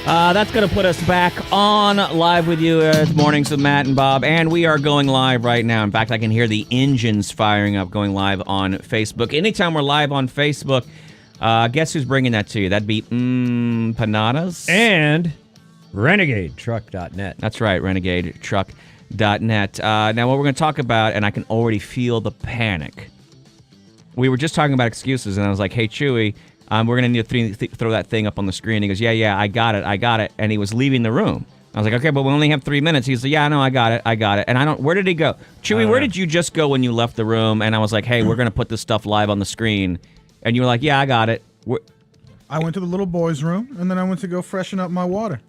That's going to put us back on live with you. It's Mornings with Matt and Bob, and we are going live right now. In fact, I can hear the engines firing up going live on Facebook. Anytime we're live on Facebook, guess who's bringing that to you? That'd be Panadas. And RenegadeTruck.net. That's right, RenegadeTruck.net. Now, what we're going to talk about, and I can already feel the panic. We were just talking about excuses, and I was like, hey, Chewy, we're going to need to throw that thing up on the screen. He goes, yeah, I got it. And he was leaving the room. I was like, okay, but we only have 3 minutes. He's like, yeah, no, I got it. And where did he go? Chewy, where did you just go when you left the room? And I was like, hey, we're going to put this stuff live on the screen. And you were like, yeah, I got it. I went to the little boy's room, and then I went to go freshen up my water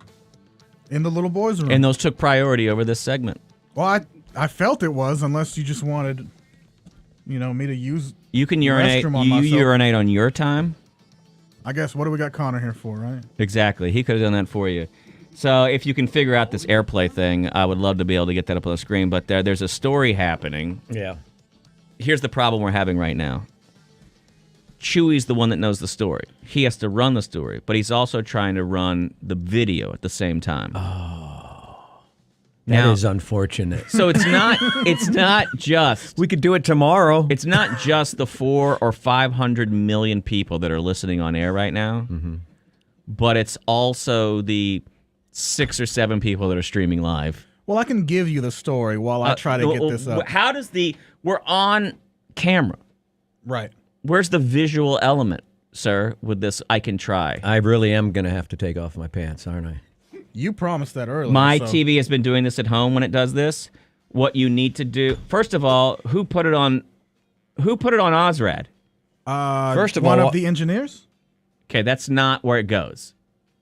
in the little boy's room. And those took priority over this segment. Well, I felt it was, unless you just wanted, me to use You can urinate. restroom on You myself. urinate on your time? I guess, what do we got Connor here for, right? Exactly. He could have done that for you. So if you can figure out this AirPlay thing, I would love to be able to get that up on the screen. But there's a story happening. Yeah. Here's the problem we're having right now. Chewy's the one that knows the story. He has to run the story, but he's also trying to run the video at the same time. That is unfortunate. So it's not just We could do it tomorrow. it's not just the 400 or 500 million people that are listening on air right now, but it's also the 6 or 7 people that are streaming live. Well, I can give you the story while I try to get this up. How does we're on camera. Right. Where's the visual element, sir, with this I can try? I really am going to have to take off my pants, aren't I? You promised that earlier. My so. TV has been doing this at home when it does this. What you need to do, first of all, who put it on Ozrad? First of one all, of the engineers? Okay, that's not where it goes.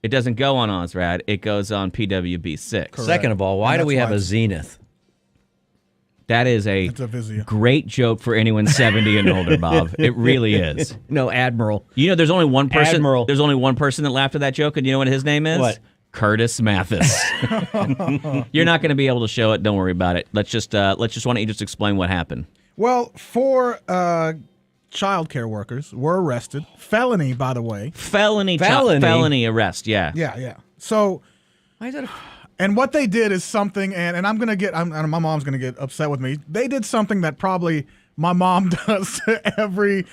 It doesn't go on Ozrad. It goes on PWB6. Correct. second of all, why And do we that's have why a it's- Zenith? That is a It's a Vizio. great joke for anyone 70 and older, Bob. It really is. No, Admiral. You know, there's only one person. Admiral. There's only one person that laughed at that joke, and you know what his name is? What? Curtis Mathis. You're not going to be able to show it. Don't worry about it. Let's just why don't you just explain what happened? Well, 4 child care workers were arrested. Felony, by the way. Felony arrest. Yeah. Yeah. So, Why is that? and what they did is something, and I'm gonna get, and my mom's gonna get upset with me. They did something that probably my mom does to every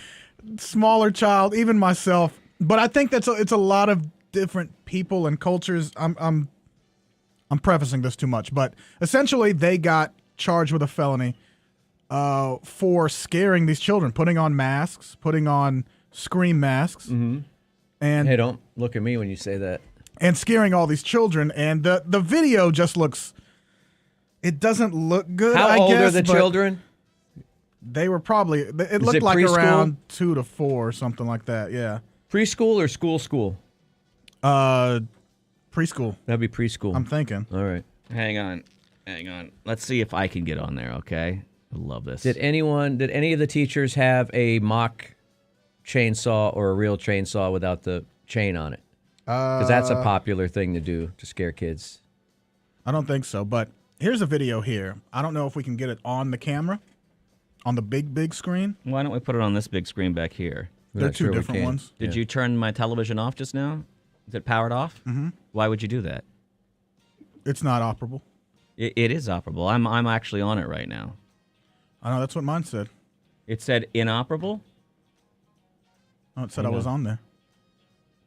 smaller child, even myself. But I think it's a lot of different people and cultures. I'm prefacing this too much, but essentially they got charged with a felony for scaring these children, putting on masks, putting on scream masks, and Hey, don't look at me when you say that. and scaring all these children. And the video just looks, it doesn't look good. How I old guess, are the but children? They were probably, it Is looked it like preschool? around 2 to 4 or something like that. Yeah. Preschool or school? Preschool, That'd be preschool. I'm thinking. All right. Hang on. Let's see if I can get on there. Okay. I love this. Did any of the teachers have a mock chainsaw or a real chainsaw without the chain on it? Because that's a popular thing to do to scare kids. I don't think so, but here's a video here. I don't know if we can get it on the camera, on the big screen. Why don't we put it on this big screen back here? They're not two sure we different can. ones. Did you turn my television off just now? Is it powered off? Mm-hmm. Why would you do that? It's not operable. It is operable. I'm actually on it right now. I know, that's what mine said. It said inoperable. Oh, it said I was on there.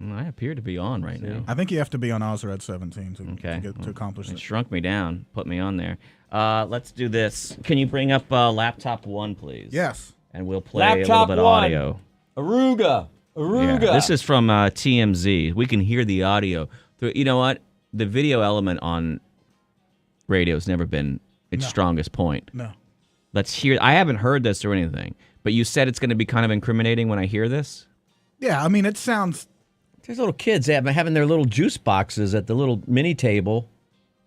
I appear to be on right now. I think you have to be on Ozrad 17 Okay. to accomplish It it. shrunk me down, put me on there. Let's do this. Can you bring up laptop 1, please? Yes. And we'll play a little Laptop bit of 1. audio. Aruga. Yeah, this is from TMZ. We can hear the audio. You know what? The video element on radio has never been its strongest point. No. Let's hear. I haven't heard this or anything, but you said it's going to be kind of incriminating when I hear this? Yeah, I mean, it sounds... There's little kids having their little juice boxes at the little mini table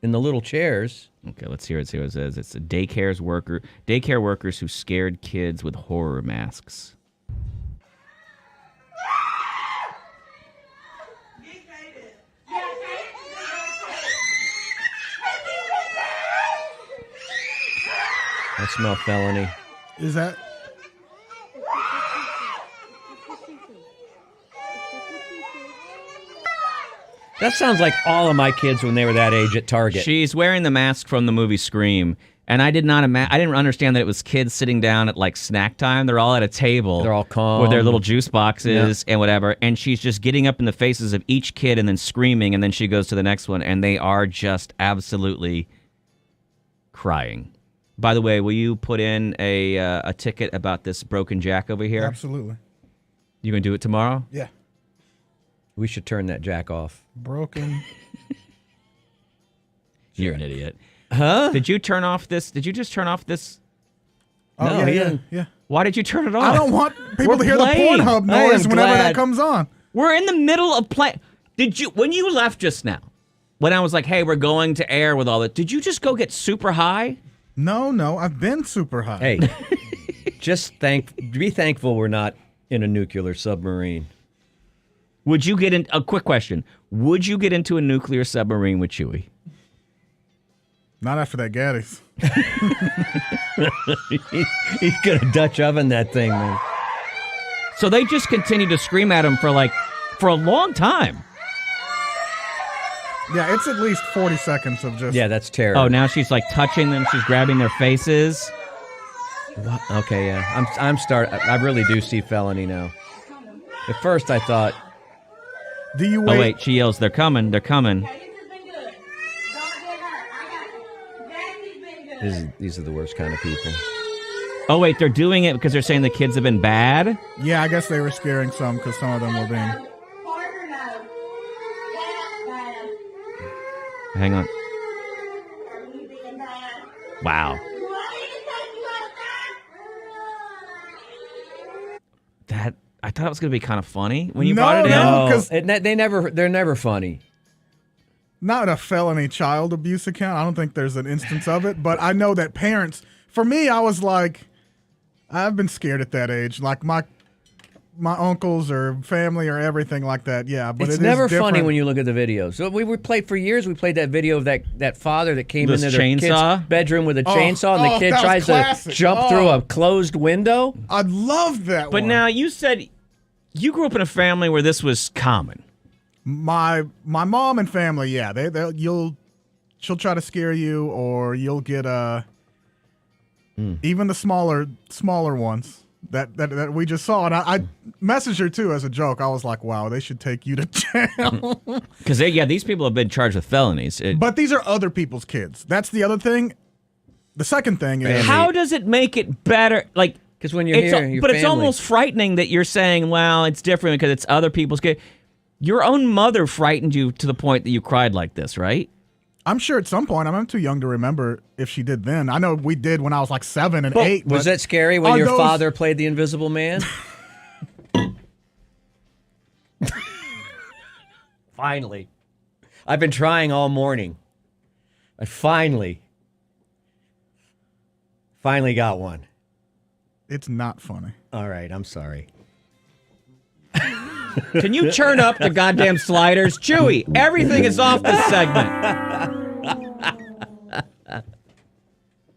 in the little chairs. Okay, let's hear it. See what it says. It's daycare workers who scared kids with horror masks. I smell felony. Is that... That sounds like all of my kids when they were that age at Target. She's wearing the mask from the movie Scream, and I didn't understand that it was kids sitting down at like snack time. They're all at a table. They're all calm with their little juice boxes and whatever, and she's just getting up in the faces of each kid and then screaming, and then she goes to the next one, and they are just absolutely crying. By the way, will you put in a ticket about this broken jack over here? Absolutely. You gonna do it tomorrow? Yeah. We should turn that jack off. Broken. You're an idiot. Huh? Did you turn off this? Did you just turn off this? Oh, No, yeah, he yeah, didn't. yeah. Why did you turn it off? I don't want people We're to hear playing. the Pornhub I am noise whenever glad. that comes on. We're in the middle of play. When you left just now, when I was like, hey, we're going to air with all that, did you just go get super high? No, I've been super high. Hey, be thankful we're not in a nuclear submarine. Would you get in? A quick question. Would you get into a nuclear submarine with Chewie? Not after that Gaddy's. He's gonna Dutch oven that thing, man. So they just continued to scream at him for a long time. Yeah, it's at least 40 seconds of just... Yeah, that's terrible. Oh, now she's like touching them. She's grabbing their faces. What? Okay, yeah. I really do see felony now. At first, I thought, Do you wait? Oh, wait. She yells, they're coming. They're coming. these are the worst kind of people. Oh, wait. They're doing it because they're saying the kids have been bad? Yeah, I guess they were scaring some because some of them were being... Hang on. Wow. I thought it was going to be kind of funny when you brought it in. No. 'cause- they're never funny. Not a felony child abuse account. I don't think there's an instance of it, but I know that parents... For me, I was like... I've been scared at that age. Like my uncles or family or everything like that. Yeah, but It's it never is different. funny when you look at the videos. So we played for years. We played that video of that father that came This into their chainsaw? kid's bedroom with a chainsaw, and the kid that was tries classic. to jump through a closed window. I love that But one. now you said you grew up in a family where this was common. My mom and family, yeah, she'll try to scare you, or you'll get even the smaller ones that we just saw, and I messaged her too as a joke. I was like, wow, they should take you to jail. Because these people have been charged with felonies. But these are other people's kids. That's the other thing. The second thing is How does it make it better? Like, Because when you're here, your but it's family- almost frightening that you're saying, well, it's different because it's other people's kids. Your own mother frightened you to the point that you cried like this, right? I'm sure at some point, I'm too young to remember if she did then. I know we did when I was like 7 and 8. Was but that scary when are your those- father played the Invisible Man? Finally. I've been trying all morning. I finally got one. It's not funny. All right, I'm sorry. Can you turn up the goddamn sliders? Chewy, everything is off this segment.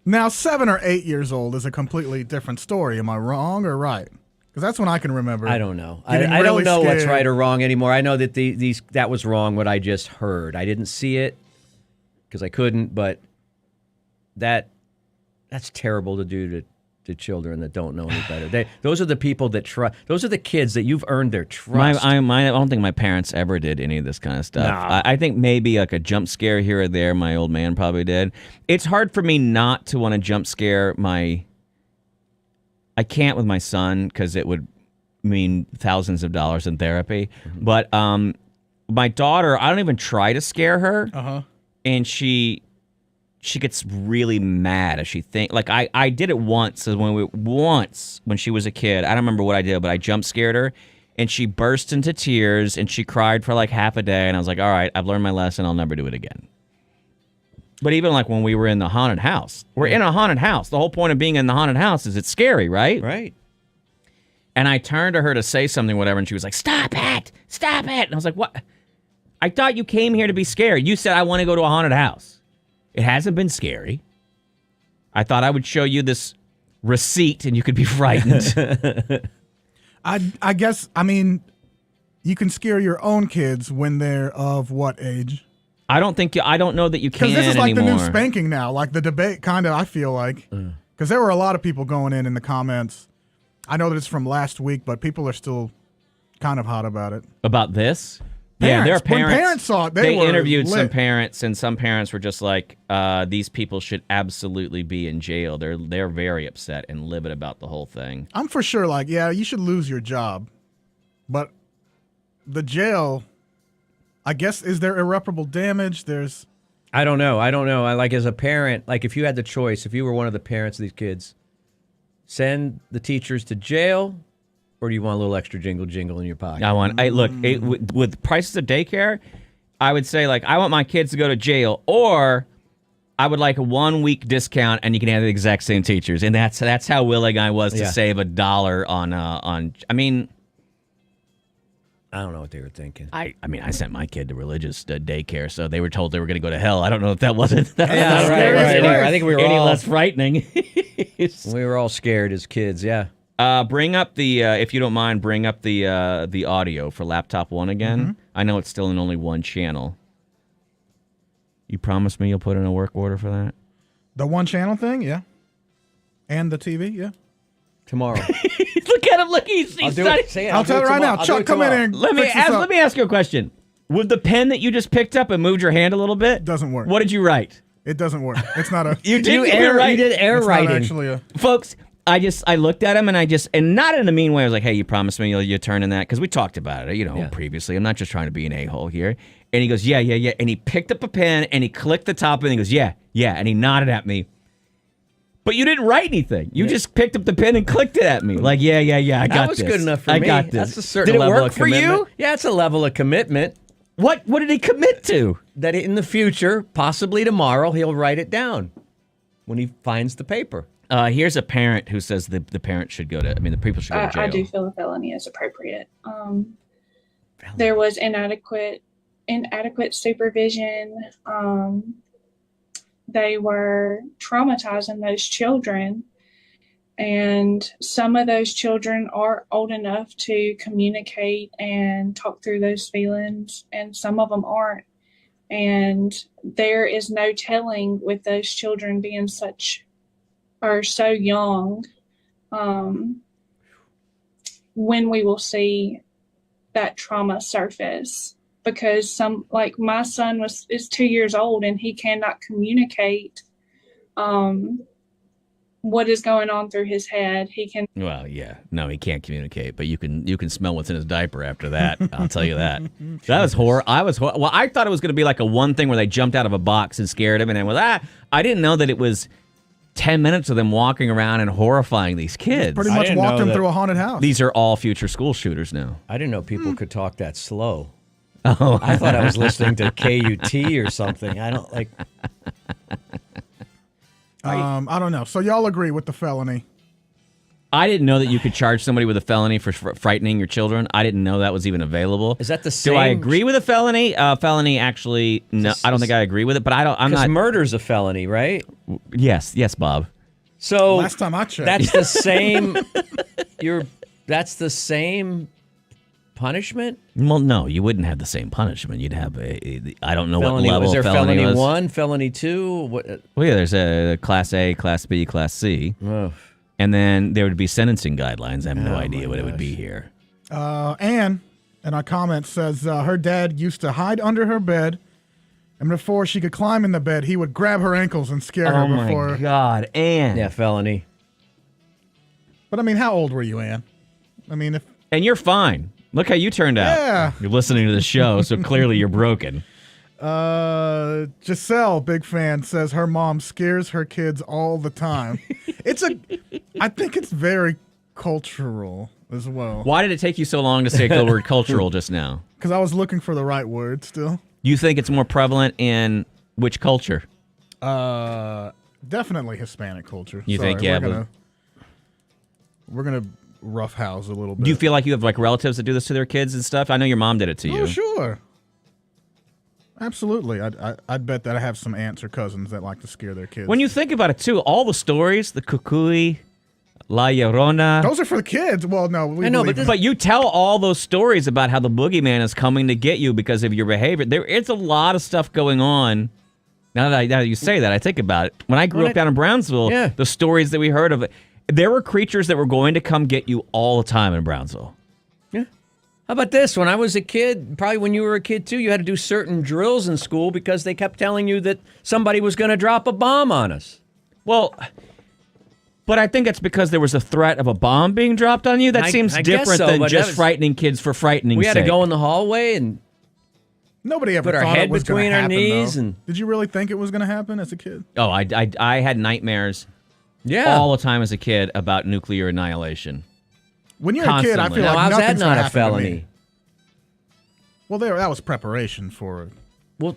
Now, 7 or 8 years old is a completely different story. Am I wrong or right? Because that's when I can remember. I don't know. getting I really don't know what's scared. right or wrong anymore. I know that that was wrong what I just heard. I didn't see it because I couldn't, but that's terrible to do to children that don't know any better. Those are the people that trust. Those are the kids that you've earned their trust. I don't think my parents ever did any of this kind of stuff. No. I think maybe like a jump scare here or there. My old man probably did. It's hard for me not to want to jump scare I can't with my son because it would mean thousands of dollars in therapy. Mm-hmm. But my daughter, I don't even try to scare her. Uh-huh. And she gets really mad as she like I did it once when she was a kid. I don't remember what I did, but I jump scared her and she burst into tears and she cried for like half a day, and I was like, all right, I've learned my lesson, I'll never do it again. But even like when we were in the haunted house, we're in a haunted house. The whole point of being in the haunted house is it's scary, right? Right. And I turned to her to say something, whatever, and she was like, stop it. And I was like, what? I thought you came here to be scared. You said I want to go to a haunted house. It hasn't been scary. I thought I would show you this receipt and you could be frightened. I guess, I mean, you can scare your own kids when they're of what age? I don't know that you can Because this is like anymore. the new spanking now, like the debate kind of, I feel like. Because there were a lot of people going in the comments. I know that it's from last week, but people are still kind of hot about it. About this? Parents. Yeah, there are parents. When parents saw it, they were interviewed lit. some parents, and some parents were just like, these people should absolutely be in jail. They're very upset and livid about the whole thing. I'm for sure like, yeah, you should lose your job. But the jail, I guess, is there irreparable damage? I don't know. I like, as a parent, like, if you had the choice, if you were one of the parents of these kids, send the teachers to jail, or do you want a little extra jingle in your pocket? With prices of daycare, I would say, like, I want my kids to go to jail, or I would like a 1 week discount, and you can have the exact same teachers. And that's how willing I was to save $1 on. I mean, I don't know what they were thinking. I mean, I sent my kid to religious daycare, so they were told they were going to go to hell. I don't know if that wasn't Right. I think we were any all less frightening. we were all scared as kids. Yeah. Bring up the if you don't mind, bring up the audio for laptop 1 again. I know it's still in only one channel. You promise me you'll put in a work order for that? The one channel thing, yeah. And the TV, yeah. Tomorrow. Look at him! Look, he's I'll do not- it. Say it. I'll tell you right now. Chuck, come in and Let me ask you a question. With the pen that you just picked up and moved your hand a little bit, Doesn't work. What did you write? It doesn't work. It's not a. You did You air you did air it's writing. not actually a. Folks, I looked at him and not in a mean way. I was like, hey, you promised me you'll turn in that, because we talked about it, previously. I'm not just trying to be an a-hole here. And he goes, yeah. And he picked up a pen and he clicked the top and he goes, yeah. And he nodded at me. But you didn't write anything. You just picked up the pen and clicked it at me. Like, yeah, I got this. That was good enough for me. I got this. That's a certain Did it level work of for commitment. you? Yeah, it's a level of commitment. What did he commit to? That in the future, possibly tomorrow, he'll write it down when he finds the paper. Here's a parent who says the parent should the people should go to jail. I do feel a felony is appropriate. There was inadequate supervision. They were traumatizing those children, and some of those children are old enough to communicate and talk through those feelings, and some of them aren't. And there is no telling, with those children being so young, when we will see that trauma surface. Because my son is 2 years old and he cannot communicate what is going on through his head. He can. Well, yeah, no, he can't communicate, but you can smell what's in his diaper after that. I'll tell you that. That was horror. Well, I thought it was going to be like a one thing where they jumped out of a box and scared him, and it was I didn't know that it was 10 minutes of them walking around and horrifying these kids. Pretty much walked him through a haunted house. These are all future school shooters now. I didn't know people could talk that slow. Oh, I thought I was listening to KUT or something. I don't like. I don't know. So y'all agree with the felony? I didn't know that you could charge somebody with a felony for frightening your children. I didn't know that was even available. Is that the same? Do I agree with a felony? Felony, actually, no. I don't think I agree with it. But I'm not. Murder's a felony, right? Yes, Bob. So Last time I checked, that's the same. That's the same punishment. Well, no, you wouldn't have the same punishment. You'd have I don't know Felony, what level is there felony felony was. 1, felony 2? What? Well, yeah, there's a Class A, Class B, Class C. Oh. And then there would be sentencing guidelines. I have no Oh, idea my what it would gosh. be here. Anne in our comments says her dad used to hide under her bed, and before she could climb in the bed, he would grab her ankles and scare her Oh, before. my God, Ann. Yeah, felony. But I mean, how old were you, Anne? I mean, if And you're fine. Look how you turned out. Yeah. You're listening to the show, so clearly you're broken. Giselle, big fan, says her mom scares her kids all the time. I think it's very cultural as well. Why did it take you so long to say the word cultural just now? Because I was looking for the right word still. You think it's more prevalent in which culture? Definitely Hispanic culture. You think, yeah, we're gonna roughhouse a little bit. Do you feel like you have like relatives that do this to their kids and stuff? I know your mom did it to you. Oh, sure. Absolutely. I'd bet that I have some aunts or cousins that like to scare their kids. When you think about it, too, all the stories, the kukui, La Llorona. Those are for the kids. Well, no, we I know, believe but in- But you tell all those stories about how the boogeyman is coming to get you because of your behavior. There is a lot of stuff going on. Now that you say that, I think about it. When I grew up down in Brownsville, Yeah. the stories that we heard of it, there were creatures that were going to come get you all the time in Brownsville. Yeah. How about this? When I was a kid, probably when you were a kid too, you had to do certain drills in school because they kept telling you that somebody was going to drop a bomb on us. Well, but I think it's because there was a threat of a bomb being dropped on you. That seems I guess different so, than but just that was- frightening kids for frightening We had to sake. go in the hallway and nobody ever put our thought head it was between gonna our happen, knees though. and- Did you really think it was going to happen as a kid? Oh, I had nightmares all the time as a kid about nuclear annihilation. When you're a kid, I Constantly. feel Now, like how's that nothing's not gonna a happen to felony? me. Well, that was preparation for. Well,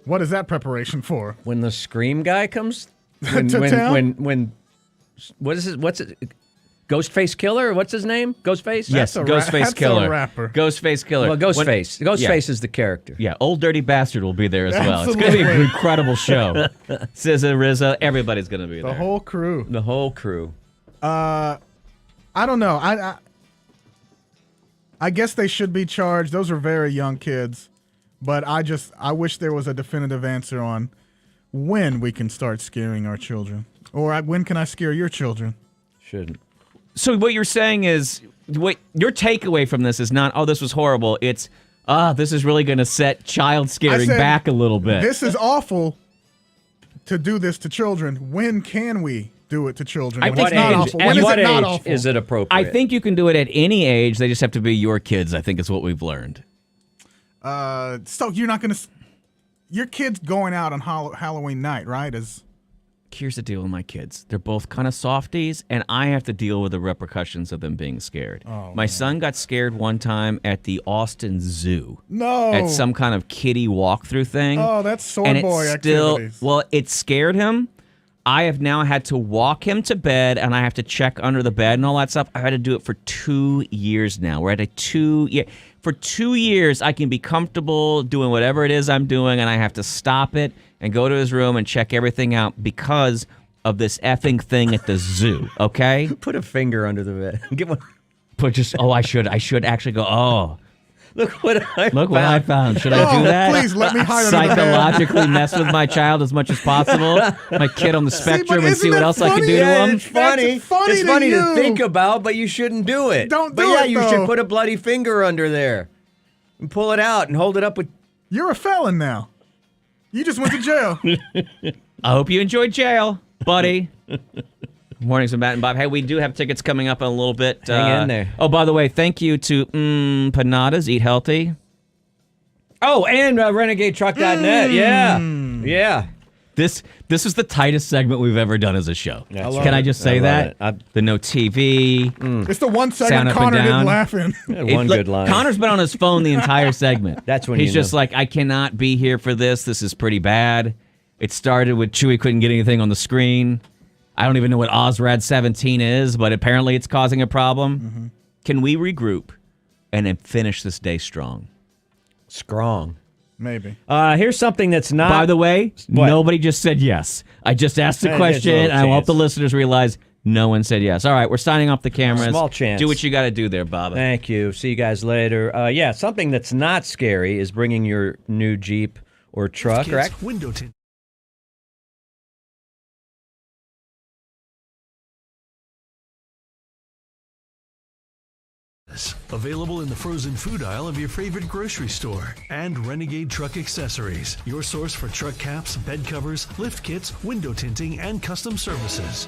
What is that preparation for? when the scream guy comes, when To town? when what is it? What's it? Ghostface Killer? What's his name? Ghostface? Yes, a Ghostface that's a Killer. rapper. Ghostface Killer. Well, Ghostface. When- Ghostface is the character. Yeah, Old Dirty Bastard will be there as well. It's going to be an Absolutely. incredible show. SZA, RZA, everybody's going to be The there. whole crew. The whole crew. I don't know. I guess they should be charged. Those are very young kids, but I wish there was a definitive answer on when we can start scaring our children, or when can I scare your children? Shouldn't. So what you're saying is, what your takeaway from this is not, oh, this was horrible. It's, this is really going to set child scaring said, back a little bit. This is awful to do this to children. When can we do it to children? I When think it's not age- awful. At When is what it not age awful? is it appropriate? I think you can do it at any age. They just have to be your kids, I think is what we've learned. So you're not going to. Your kid's going out on Halloween night, right? Here's the deal with my kids. They're both kind of softies, and I have to deal with the repercussions of them being scared. My son got scared one time at the Austin Zoo. No. At some kind of kiddie walkthrough thing. Oh, that's sword and it boy still, activities. well, it scared him. I have now had to walk him to bed, and I have to check under the bed and all that stuff. I've had to do it for 2 years now. We're at a 2 year. For 2 years, I can be comfortable doing whatever it is I'm doing, and I have to stop it and go to his room and check everything out because of this effing thing at the zoo. Okay? Put a finger under the bed. Get one. But just I should actually go. Oh, Look what I look what I found. Should I do that? Please let me hide under the bed. Psychologically mess with my child as much as possible. My kid on the spectrum, and isn't see what that else I can funny? do to Yeah, him. It's funny. That's funny it's to funny to you. think about, but you shouldn't do it. Don't but do yeah, it, you though. should put a bloody finger under there and pull it out and hold it up with. You're a felon now. You just went to jail. I hope you enjoyed jail, buddy. Mornings with Matt and Bob. Hey, we do have tickets coming up in a little bit. Hang in there. Oh, by the way, thank you to Panadas, Eat Healthy. Oh, and RenegadeTruck.net. Yeah. Yeah. This is the tightest segment we've ever done as a show. I love Can I it. just I say love that? it. The no TV. It's the one Sound segment up and Connor down. didn't laugh in. One Look, good line. Connor's been on his phone the entire segment. That's when he's you just know. like, I cannot be here for this. This is pretty bad. It started with Chewie couldn't get anything on the screen. I don't even know what Osrad 17 is, but apparently it's causing a problem. Mm-hmm. Can we regroup and then finish this day strong? Strong. Maybe. Here's something that's not. By the way, What? nobody just said yes. I just asked There's a a question, little and I hope chance. the listeners realize no one said yes. All right, we're signing off the cameras. Small chance. Do what you got to do there, Bob. Thank you. See you guys later. Yeah, something that's not scary is bringing your new Jeep or truck. Kids, window tint. Available in the frozen food aisle of your favorite grocery store. And Renegade Truck Accessories, your source for truck caps, bed covers, lift kits, window tinting, and custom services.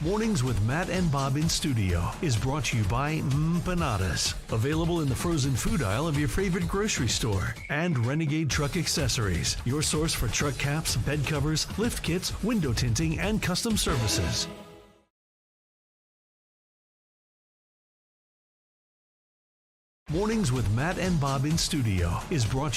Mornings with Matt and Bob in studio is brought to you by Empanadas. Available in the frozen food aisle of your favorite grocery store. And Renegade Truck Accessories, your source for truck caps, bed covers, lift kits, window tinting, and custom services. Mornings with Matt and Bob in studio is brought to you